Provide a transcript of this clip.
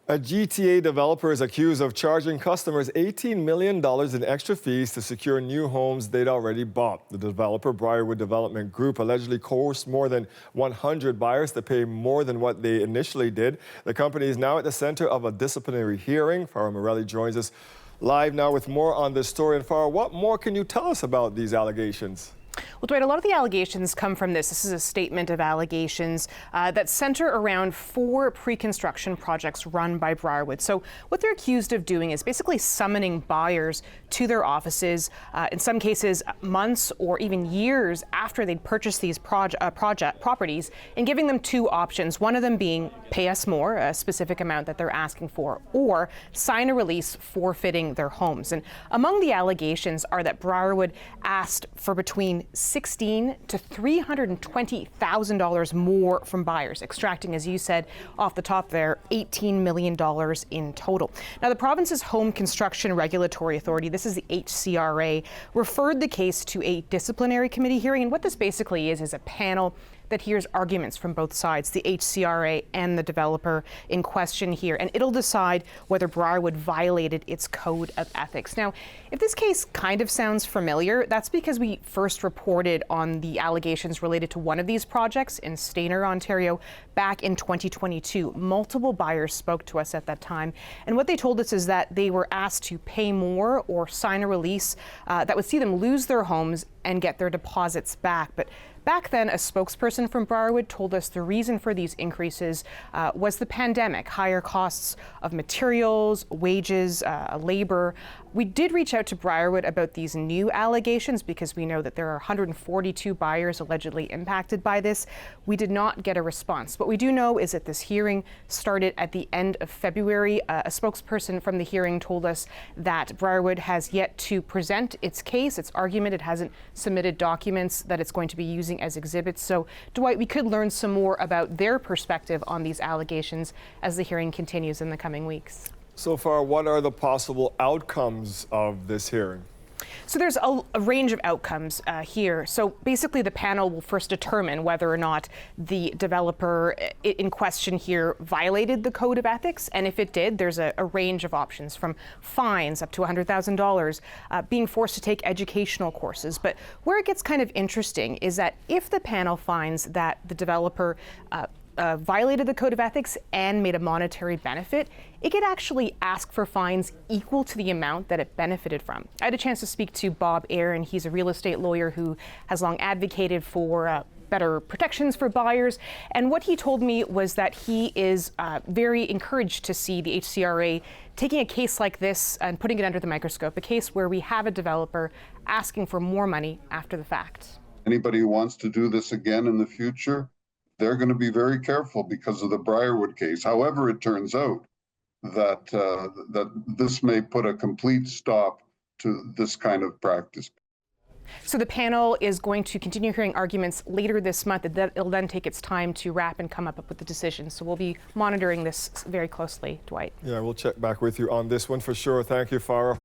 A GTA developer is accused of charging customers $18 million in extra fees to secure new homes they'd already bought. The developer, Briarwood Development Group, allegedly coerced more than 100 buyers to pay more than what they initially did. The company is now at the center of a disciplinary hearing. Farrah Merali joins us live now with more on this story. And Farrah, what more can you tell us about these allegations? Well, Dwight, a lot of the allegations come from this. This is a statement of allegations that center around 4 pre-construction projects run by Briarwood. So what they're accused of doing is basically summoning buyers to their offices, in some cases months or even years after they'd purchased these properties, and giving them 2 options, one of them being pay us more, a specific amount that they're asking for, or sign a release forfeiting their homes. And among the allegations are that Briarwood asked for between $16,000 to $320,000 more from buyers, extracting, as you said off the top there, $18 million in total. Now, the province's Home Construction Regulatory Authority, this is the HCRA, referred the case to a disciplinary committee hearing. And what this basically is a panel that hears arguments from both sides, the HCRA and the developer in question here, and it'll decide whether Briarwood violated its code of ethics. Now, if this case kind of sounds familiar, that's because we first reported on the allegations related to one of these projects in Stayner, Ontario, back in 2022. Multiple buyers spoke to us at that time, and what they told us is that they were asked to pay more or sign a release that would see them lose their homes and get their deposits back. But back then, a spokesperson from Briarwood told us the reason for these increases was the pandemic, higher costs of materials, wages, labor. We did reach out to Briarwood about these new allegations because we know that there are 142 buyers allegedly impacted by this. We did not get a response. What we do know is that this hearing started at the end of February. A spokesperson from the hearing told us that Briarwood has yet to present its case, its argument. It hasn't submitted documents that it's going to be using as exhibits. So, Dwight, we could learn some more about their perspective on these allegations as the hearing continues in the coming weeks. So far, what are the possible outcomes of this hearing? So there's a range of outcomes here. So basically the panel will first determine whether or not the developer in question here violated the code of ethics. And if it did, there's a range of options from fines up to $100,000, being forced to take educational courses. But where it gets kind of interesting is that if the panel finds that the developer violated the code of ethics and made a monetary benefit, it could actually ask for fines equal to the amount that it benefited from. I had a chance to speak to Bob Aaron. He's a real estate lawyer who has long advocated for better protections for buyers. And what he told me was that he is very encouraged to see the HCRA taking a case like this and putting it under the microscope, a case where we have a developer asking for more money after the fact. Anybody who wants to do this again in the future, they're going to be very careful because of the Briarwood case. However, it turns out that that this may put a complete stop to this kind of practice. So the panel is going to continue hearing arguments later this month. It'll then take its time to wrap and come up with the decision. So we'll be monitoring this very closely, Dwight. Yeah, we'll check back with you on this one for sure. Thank you, Farrah.